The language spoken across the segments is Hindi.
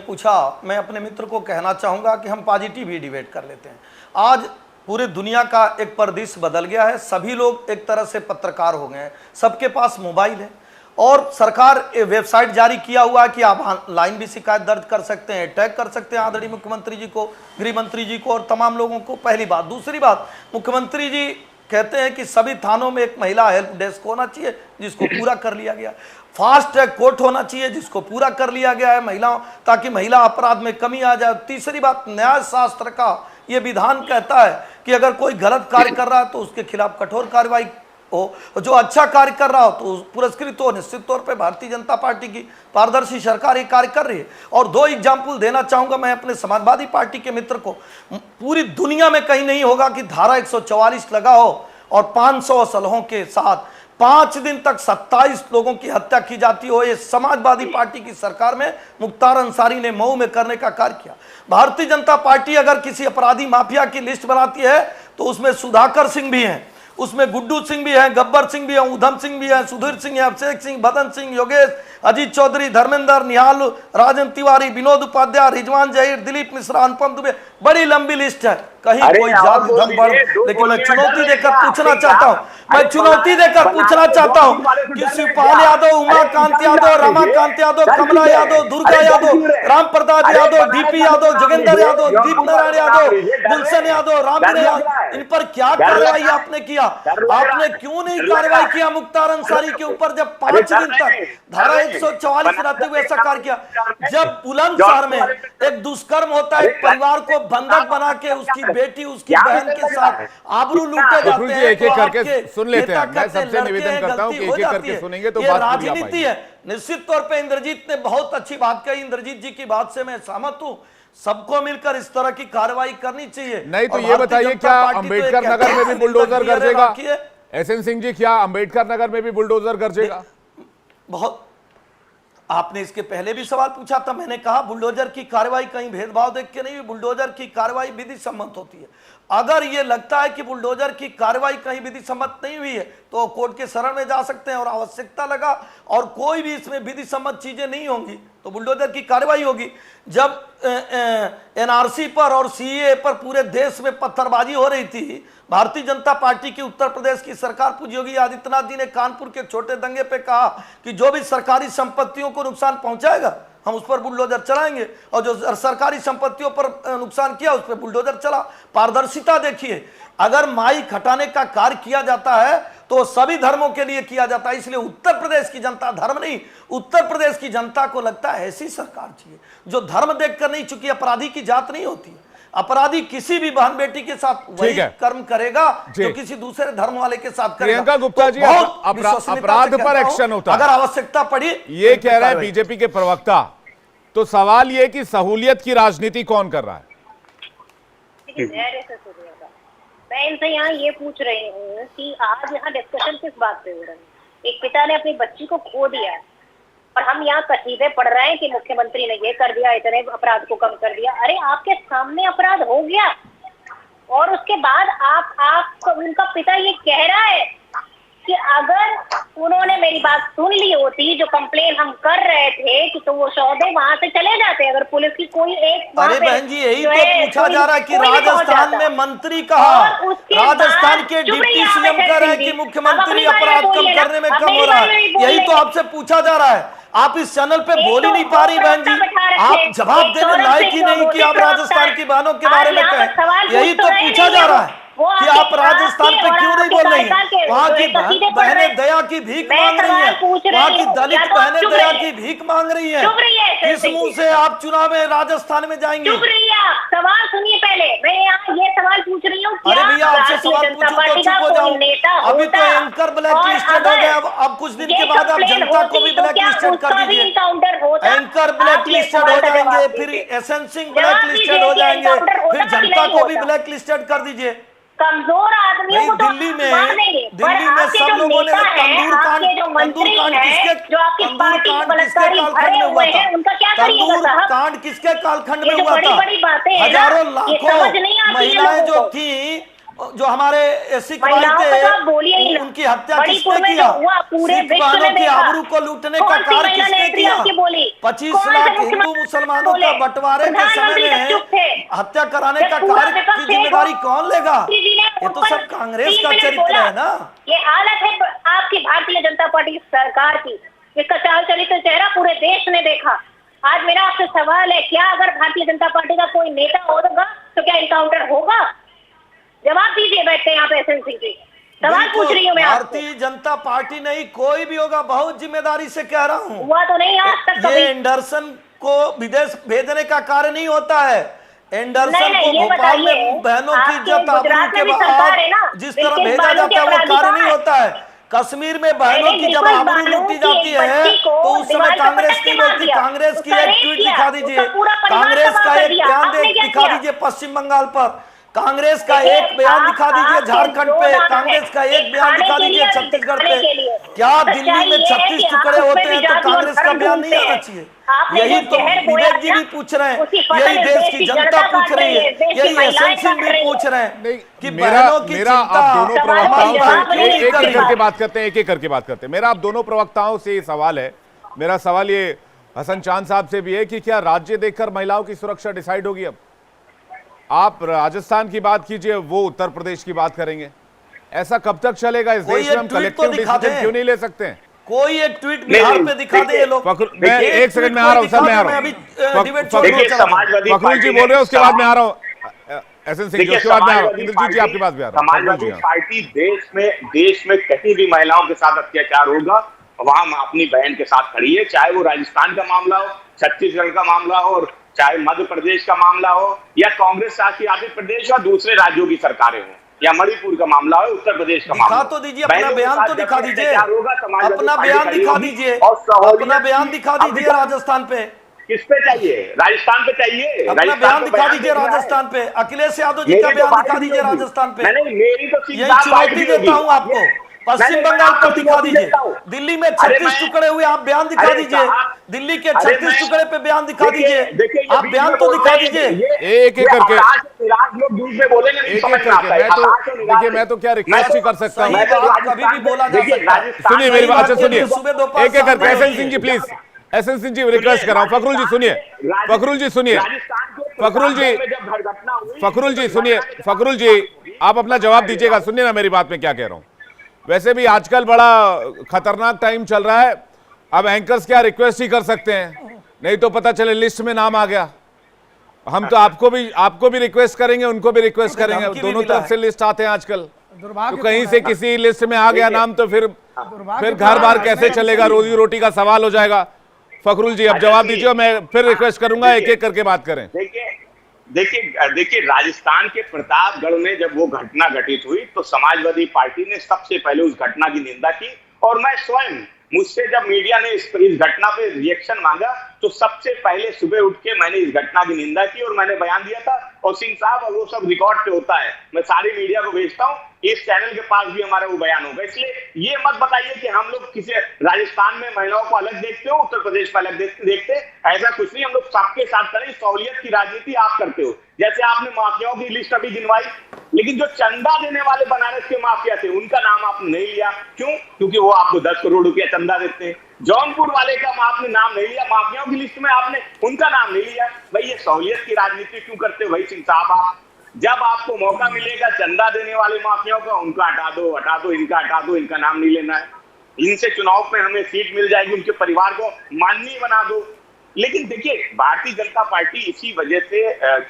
पूछा, मैं अपने मित्र को कहना चाहूँगा कि हम पॉजिटिव ही डिबेट कर लेते हैं। आज पूरे दुनिया का एक परिदृश्य बदल गया है, सभी लोग एक तरह से पत्रकार हो गए हैं, सबके पास मोबाइल है और सरकार वेबसाइट जारी किया हुआ है कि आप ऑनलाइन भी शिकायत दर्ज कर सकते हैं, टैग कर सकते हैं आदरणीय मुख्यमंत्री जी को, गृह मंत्री जी को और तमाम लोगों को। पहली बात। दूसरी बात, मुख्यमंत्री जी कहते हैं कि सभी थानों में एक महिला हेल्प डेस्क होना चाहिए, जिसको पूरा कर लिया गया। फास्ट ट्रैक कोर्ट होना चाहिए, जिसको पूरा कर लिया गया है महिलाओं, ताकि महिला अपराध में कमी आ जाए। तीसरी बात, न्याय शास्त्र का ये विधान कहता है कि अगर कोई गलत कार्य कर रहा है तो उसके खिलाफ कठोर कार्रवाई हो, जो अच्छा कार्य कर रहा हो तो पुरस्कृत हो। निश्चित तौर पे भारतीय जनता पार्टी की पारदर्शी सरकार ये कार्य कर रही है। और दो एग्जाम्पल देना चाहूंगा मैं अपने समाजवादी पार्टी के मित्र को। पूरी दुनिया में कहीं नहीं होगा कि धारा 144 लगा हो और 500 असलहों के साथ 5 दिन तक 27 लोगों की हत्या की जाती हो। ये समाजवादी पार्टी की सरकार में मुख्तार अंसारी ने मऊ में करने का कार्य किया। भारतीय जनता पार्टी अगर किसी अपराधी माफिया की लिस्ट बनाती है तो उसमें सुधाकर सिंह भी हैं, उसमें गुड्डू सिंह भी हैं, गब्बर सिंह भी हैं, उधम सिंह भी हैं, सुधीर सिंह है, अभिषेक सिंह, बदन सिंह, योगेश, अजीत चौधरी, धर्मेंद्र, निहाल, राजन तिवारी, विनोद उपाध्याय, रिजवान जहीर, दिलीप मिश्रा, अनुपम दुबे, बड़ी लंबी लिस्ट है। कहीं कोई जाति धर्म बढ़, लेकिन मैं चुनौती देकर पूछना चाहता हूं, मैं चुनौती देकर पूछना चाहता हूं कि शिवपाल यादव, उमाकांत यादव, रमाकांत यादव, कमला यादव, दुर्गा यादव, राम प्रताप यादव, डीपी यादव, जोगेंद्र यादव, दीप नारायण यादव, गुलशन यादव, राम यादव, इन पर क्या कार्रवाई आपने किया? आपने क्यों नहीं कार्रवाई किया मुख्तार अंसारी के ऊपर, जब 5 दिन तक धारा 144 रहते हुए ऐसा कार्य किया? जब बुलंदशहर में एक दुष्कर्म होता है, एक परिवार को बंधक बना के उसकी बेटी, उसकी बहन के साथ आबरू लूटे जाते हैं, एक एक करके सुन लेते हैं। मैं सबसे निवेदन करता हूं कि एक एक करके सुनेंगे तो बात राजनीति है। निश्चित तौर पे इंद्रजीत ने बहुत अच्छी बात कही, इंद्रजीत जी की बात से मैं सहमत हूं। सबको मिलकर इस तरह की कार्रवाई करनी चाहिए। नहीं तो ये बताइए, क्या अंबेडकर नगर में भी बुलडोजर गरजेगा? एसएन सिंह जी, क्या अंबेडकर नगर में भी बुलडोजर गरजेगा? बहुत आपने इसके पहले भी सवाल पूछा था, मैंने कहा बुलडोजर की कार्रवाई कहीं भेदभाव देख के नहीं, बुलडोजर की कार्रवाई विधि सम्मत होती है। अगर ये लगता है कि बुलडोजर की कार्रवाई कहीं विधि सम्मत नहीं हुई है तो वो कोर्ट के शरण में जा सकते हैं, और आवश्यकता लगा और कोई भी इसमें विधि सम्मत चीजें नहीं होंगी तो बुलडोजर की कार्रवाई होगी। जब एनआरसी पर और सीए पर पूरे देश में पत्थरबाजी हो रही थी, भारतीय जनता पार्टी की उत्तर प्रदेश की सरकार पूज्य योगी आदित्यनाथ जी ने कानपुर के छोटे दंगे पे कहा कि जो भी सरकारी संपत्तियों को नुकसान पहुंचाएगा हम उस पर बुलडोजर चलाएंगे, और जो सरकारी संपत्तियों पर नुकसान किया उस पर बुलडोजर चला। पारदर्शिता देखिए, अगर माइक हटाने का कार्य किया जाता है तो सभी धर्मों के लिए किया जाता है। इसलिए उत्तर प्रदेश की जनता, धर्म नहीं, उत्तर प्रदेश की जनता को लगता है ऐसी सरकार चाहिए जो धर्म देखकर नहीं, चूंकि अपराधी की जात नहीं होती है। अपराधी किसी भी बहन बेटी के साथ वही कर्म करेगा जो किसी दूसरे धर्म वाले के साथ करेगा। प्रियंका गुप्ता जी, अपराध पर एक्शन होता है अगर आवश्यकता पड़ी, ये कह रहे हैं बीजेपी के प्रवक्ता। तो सवाल ये कि सहूलियत की राजनीति कौन कर रहा है? मैं इनसे यहाँ ये पूछ रही हूँ कि आज यहाँ डिस्कशन किस बात पे हो रहा है? एक पिता ने अपनी बच्ची को खो दिया है और हम यहाँ कसीदे पढ़ रहे हैं कि मुख्यमंत्री ने ये कर दिया, इतने अपराध को कम कर दिया। अरे आपके सामने अपराध हो गया और उसके बाद आप उनका पिता ये कह रहा है कि अगर उन्होंने मेरी बात सुन ली होती, जो कंप्लेन हम कर रहे थे, कि तो वो सौदे वहां से चले जाते। अगर पुलिस की कोई एक, अरे बहन जी यही तो पूछा जा रहा है कि राजस्थान में मंत्री कहा, राजस्थान के डिप्टी सीएम कह रहे हैं कि मुख्यमंत्री अपराध कम करने में कम हो रहा है। यही तो आपसे पूछा जा रहा है। आप इस चैनल पे बोल ही नहीं पा रही बहन जी, आप जवाब देने लायक ही नहीं कि आप राजस्थान की बहनों के बारे में कहें। यही तो पूछा जा रहा है कि आप राजस्थान पे क्यों नहीं बोल रही हैं? वहाँ की बहनें दया की भीख मांग रही हैं, वहाँ की दलित बहनें दया की भीख मांग रही हैं। किस मुंह से आप चुनाव में राजस्थान में जाएंगे? सवाल सुनिए पहले, मैं यहाँ ये सवाल पूछ रही हूँ। अरे भैया आपसे सवाल पूछूं तो चुप हो जाऊं? अभी तो एंकर ब्लैक लिस्टेड हो गया, अब कुछ दिन के बाद आप जनता को भी ब्लैक लिस्टेड कर दीजिए। एंकर ब्लैक लिस्टेड हो जाएंगे, फिर एसएन सिंह ब्लैक लिस्टेड हो जाएंगे, फिर जनता को भी ब्लैक लिस्टेड कर दीजिए। कमजोर आदमियों को दिल्ली में सब लोगों ने तंदूर कांड किसके कालखंड में हुआ था? तंदूर कांड किसके कालखंड में हुआ था? हजारों लाखों महिलाएं जो थी जो हमारे सिख भाई महिलाओं थे का तो आप बोलिए ही ना। उनकी हत्या मणिपुर किसने में किया? जो हुआ पूरे सिख विश्व बहनों ने की देखा। आबरू को लूटने का कौन सी कार्य महिला किसने नेत्री किया? आपकी बोली? 25 कौन से लाख हिंदू मुख्यमंत्री मुसलमानों बोले? का बंटवारे के समय प्रधानमंत्री जब चुप थे, में हत्या कराने जब का पूरा कार्य विपक्ष की जिम्मेदारी कौन लेगा? मोदी जी ने ये उन तो पर सब कांग्रेस 3 का मिनट चरित्र बोला। है ना। ये हालत है आपकी भारतीय जनता पार्टी की सरकार की, जिसका चाल चरित्र चेहरा पूरे देश ने देखा। आज मेरा आपसे सवाल है, क्या अगर भारतीय जनता पार्टी का कोई नेता होगा तो क्या इनकाउंटर होगा? जवाब दीजिए बैठते यहाँ पे एसएन सिंह जी, सवाल पूछ रही हूँ मैं आपसे। भारतीय जनता पार्टी नहीं, कोई भी होगा, बहुत जिम्मेदारी से कह रहा हूँ। हुआ तो नहीं आज तक कभी। ये एंडरसन को विदेश भेजने का कार्य नहीं होता है। एंडरसन को ये भोपाल बताइए, में बहनों की आपके इज्जत आबरू गुजरात के में भी सरकार है ना, बाद जिस तरह बिल्किस भेजा बानो जाता है के वो कार्य अपराधी नहीं कहाँ होता है। कश्मीर में बहनों की जब बिल्किस आबरू बानो लूटी की जाती एक है बच्ची को तो उस समय दीवार पे कांग्रेस पटक के की मार रोकती। दिया। कांग्रेस की उसका एक रेप ट्वीट किया, दिखा दीजिए, उसका पूरा परिवार कांग्रेस तबाह का कर एक दिया। बयान आपने क्या दिखा किया? दीजिए पश्चिम बंगाल पर, कांग्रेस का देखिए, एक बयान दिखा दीजिए आप झारखंड दो पे, नाम कांग्रेस है, का एक बयान खाने दिखा के दीजिए लिए, छत्तीसगढ़ खाने पे। के लिए। क्या सच्चाई दिल्ली में ये है 36 कि टुकड़े आप होते उसमें हैं भी तो जाति और कांग्रेस का धर्म बयान नहीं ढूंढते आना हैं। चाहिए? आपने यही जो तो जहर बोया विवेक जी ना, भी पूछ रहे हैं, उसकी फसल यही इस देश देश की की जनता जनता पूछ काट रही रही है, है, इस देश की यही महिलाएं एसएन सिंह काट भी रही पूछ है। रहे हैं नहीं, कि मेरा बहनों की मेरा चिंता आप दोनों सवाल प्रवक्ताओं का जवाब से नहीं एक एक मिल करके रहा। बात करते हैं, एक एक करके बात करते हैं। मेरा आप दोनों प्रवक्ताओं से ये सवाल है, मेरा सवाल ये हसन चांद साहब से भी है कि क्या राज्य देखकर महिलाओं की सुरक्षा डिसाइड होगी? अब आप राजस्थान की बात कीजिए, वो उत्तर प्रदेश की बात करेंगे। ऐसा कब तक चलेगा इस कोई देश में? एक हम ट्वीट तो कलेक्टिव दिखा डिसीजन दें। क्यों नहीं ले सकते हैं? कोई एक ट्वीट बिहार पे दिखा दे ये लोग। मैं एक सेकंड में आ रहा हूं सर, मैं आ रहा हूं। फखरुल जी बोल रहे हैं, उसके बाद मैं आ रहा हूं एसएन सिंह जी, उसके बाद मैं आ रहा हूं। इंद्रजीत जी आपके पास भी आ रहा हूं। समाजवादी पार्टी देश में कहीं भी महिलाओं के साथ अत्याचार होगा वहां अपनी बहन के साथ खड़ी है, चाहे वो राजस्थान का मामला हो, छत्तीसगढ़ का मामला हो, और चाहे मध्य प्रदेश का मामला हो, या कांग्रेस शासित आंध्र प्रदेश और दूसरे राज्यों की सरकारें हों, या मणिपुर का मामला हो, उत्तर प्रदेश का मामला। दिखा तो दीजिए, अपना बयान तो दिखा दीजिए, अपना बयान दिखा दीजिए, अपना बयान दिखा दीजिए राजस्थान पे। किस पे चाहिए? राजस्थान पे चाहिए? अपना बयान दिखा दीजिए राजस्थान पे, अखिलेश यादव जी का बयान दिखा दीजिए राजस्थान पे। मेरी तो यही चुनौती देता हूं आपको। पश्चिम बंगाल पर दिखा दीजिए, दिल्ली में 36 टुकड़े हुए, आप बयान दिखा दीजिए। दिल्ली के 36 टुकड़े पे बयान दिखा दीजिए, आप बयान तो दिखा दीजिए। एक एक करके लोग दूर में बोलेंगे, नहीं समझ में आता है। मैं तो देखिए, मैं तो क्या रिक्वेस्ट ही कर सकता हूँ। कभी भी बोला जा सकता है। सुनिए मेरी बात, अच्छा सुनिए, सुबह दोपहर एक एक करके शाम S N Singh ji please, S N Singh ji request कर रहा हूँ। फखरुल जी सुनिए, फखरुल जी सुनिए, फखरुल जी, फखरुल जी सुनिए, फखरुल जी आप अपना जवाब दीजिएगा, सुनिए ना मेरी बात में क्या कह रहा हूँ। वैसे भी आजकल बड़ा खतरनाक टाइम चल रहा है, अब एंकर्स क्या रिक्वेस्ट ही कर सकते हैं, नहीं तो पता चले लिस्ट में नाम आ गया। हम तो आपको भी रिक्वेस्ट करेंगे, उनको भी रिक्वेस्ट करेंगे, दोनों तरफ से लिस्ट आते हैं आजकल। तो कहीं से किसी लिस्ट में आ गया नाम तो फिर घर बार कैसे चलेगा, रोजी रोटी का सवाल हो जाएगा। फखरुल जी अब जवाब दीजिए, मैं फिर रिक्वेस्ट करूंगा एक एक करके बात करें। देखिए राजस्थान के प्रतापगढ़ में जब वो घटना घटित हुई तो समाजवादी पार्टी ने सबसे पहले उस घटना की निंदा की, और मैं स्वयं, मुझसे जब मीडिया ने इस घटना पे रिएक्शन मांगा तो सबसे पहले सुबह उठ के मैंने इस घटना की निंदा की और मैंने बयान दिया था। और सिंह साहब, और वो सब रिकॉर्ड पे होता है, मैं सारी मीडिया को भेजता हूँ, इस चैनल के पास भी हमारा वो बयान होगा। इसलिए ये मत बताइए कि हम लोग किसी राजस्थान में महिलाओं को अलग देखते हो, उत्तर प्रदेश में अलग देखते, ऐसा कुछ नहीं। हम लोग सबके साथ करें, सहूलियत की राजनीति आप करते हो। जैसे आपने माफियाओं की लिस्ट अभी गिनवाई, लेकिन जो चंदा देने वाले बनारस के माफिया थे उनका नाम आपने नहीं लिया। क्यों? क्योंकि वो आपको 10 करोड़ रुपया चंदा देते हैं। जौनपुर वाले का आपने नाम नहीं लिया, माफियाओं की लिस्ट में आपने उनका नाम नहीं लिया। भाई ये सहूलियत की राजनीति क्यों करते हो भाई सिंह साहब? आप जब आपको मौका मिलेगा चंदा देने वाले माफियाओं का, उनका हटा दो, इनका हटा दो, इनका नाम नहीं लेना है। इनसे चुनाव में हमें सीट मिल जाएगी, उनके परिवार को माननीय बना दो। लेकिन देखिए, भारतीय जनता पार्टी इसी वजह से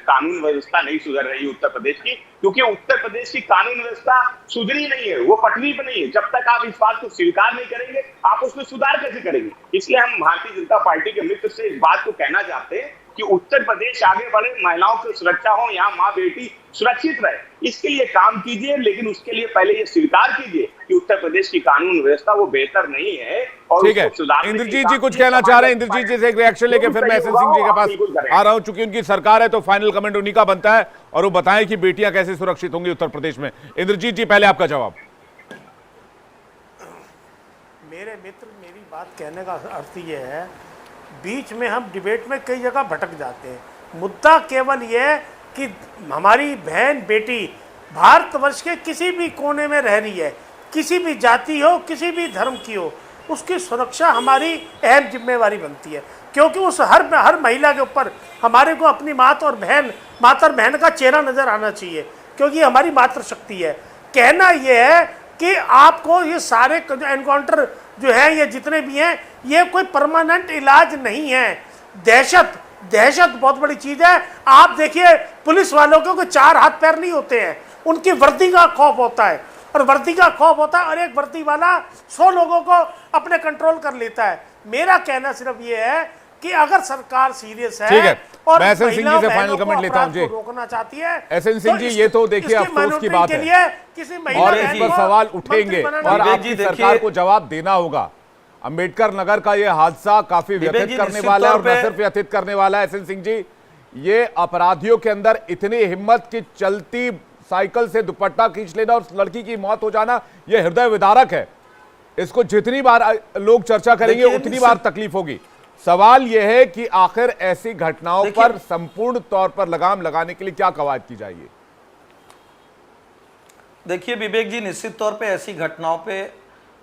कानून व्यवस्था नहीं सुधर रही उत्तर प्रदेश की, क्योंकि उत्तर प्रदेश की कानून व्यवस्था सुधरी नहीं है, वो पटरी पर नहीं है। जब तक आप इस बात को स्वीकार नहीं करेंगे, आप उसमें सुधार कैसे करेंगे? इसलिए हम भारतीय जनता पार्टी के मित्र से इस बात को कहना चाहते हैं कि उत्तर प्रदेश आगे बढ़े, महिलाओं की सुरक्षा हो, यहाँ माँ बेटी सुरक्षित रहे, इसके लिए काम कीजिए। लेकिन उसके लिए पहले ये स्वीकार कीजिए कि उत्तर प्रदेश की कानून व्यवस्था वो बेहतर नहीं है। और ठीक है, इंद्रजीत जी कुछ कहना चाह रहे हैं। इंद्रजीत जी से एक रिएक्शन लेके फिर मैं एसएन सिंह जी के पास आ रहा हूं, चूंकि उनकी सरकार है तो फाइनल कमेंट उन्हीं का बनता है, और वो बताएं कि बेटियां कैसे सुरक्षित होंगी उत्तर प्रदेश में। इंद्रजीत जी पहले आपका जवाब। मेरे मित्र, मेरी बात कहने का अर्थ ये है, बीच में हम डिबेट में कई जगह भटक जाते हैं। मुद्दा केवल ये है कि हमारी बहन बेटी भारतवर्ष के किसी भी कोने में रह रही है, किसी भी जाति हो, किसी भी धर्म की हो, उसकी सुरक्षा हमारी अहम जिम्मेवारी बनती है। क्योंकि उस हर महिला के ऊपर हमारे को अपनी माता बहन का चेहरा नजर आना चाहिए, क्योंकि ये हमारी मातृशक्ति है। कहना ये है कि आपको ये सारे एनकाउंटर जो है, ये जितने भी हैं, ये कोई परमानेंट इलाज नहीं है। दहशत बहुत बड़ी चीज है। आप देखिए पुलिस वालों को 4 हाथ पैर नहीं होते हैं, उनकी वर्दी का खौफ होता है, और वर्दी का खौफ होता है, और एक वर्दी वाला 100 लोगों को अपने कंट्रोल कर लेता है। मेरा कहना सिर्फ ये है कि अगर सरकार सीरियस है और मैं एसएन सिंह जी से फाइनल कमेंट लेता हूं जी, रोकना चाहती है, एसएन सिंह जी, ये तो देखिए अफसोस की बात है और इस पर सवाल उठेंगे और आपकी सरकार को जवाब देना होगा। अंबेडकर नगर का ये हादसा काफी व्यथित करने वाला है, और न सिर्फ व्यथित करने वाला है एसएन सिंह जी, ये अपराधियों के अंदर इतनी हिम्मत की चलती साइकिल से दुपट्टा खींच लेना और लड़की की मौत हो जाना, ये हृदय विदारक है। इसको जितनी बार लोग चर्चा करेंगे उतनी बार तकलीफ होगी। सवाल यह है कि आखिर ऐसी घटनाओं पर संपूर्ण तौर पर लगाम लगाने के लिए क्या कवायद की जाएगी? देखिए विवेक जी, निश्चित तौर पे ऐसी घटनाओं पे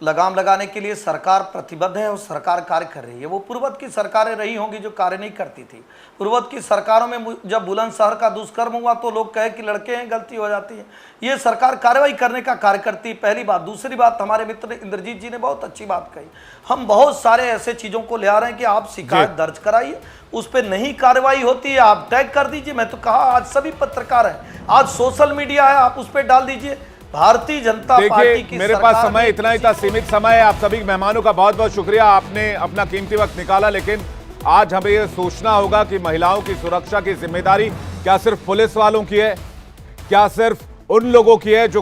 लगाम लगाने के लिए सरकार प्रतिबद्ध है और सरकार कार्य कर रही है। वो पूर्ववत की सरकारें रही होंगी जो कार्य नहीं करती थी। पूर्ववत की सरकारों में जब बुलंदशहर का दुष्कर्म हुआ तो लोग कहे कि लड़के हैं, गलती हो जाती है। ये सरकार कार्रवाई करने का कार्य करती है, पहली बात। दूसरी बात, हमारे मित्र इंद्रजीत जी ने बहुत अच्छी बात कही, हम बहुत सारे ऐसे चीज़ों को ले आ रहे हैं कि आप शिकायत दर्ज कराइए, उस पर नहीं कार्रवाई होती है आप टैग कर दीजिए। मैं तो कहा आज सभी पत्रकार हैं, आज सोशल मीडिया है, आप उस पर डाल दीजिए। भारतीय जनता पार्टी की मेरे पास समय इतना ही था, सीमित समय है। आप सभी मेहमानों का बहुत बहुत शुक्रिया, आपने अपना कीमती वक्त निकाला। लेकिन आज हमें यह सोचना होगा कि महिलाओं की सुरक्षा की जिम्मेदारी क्या सिर्फ पुलिस वालों की है, क्या सिर्फ उन लोगों की है जो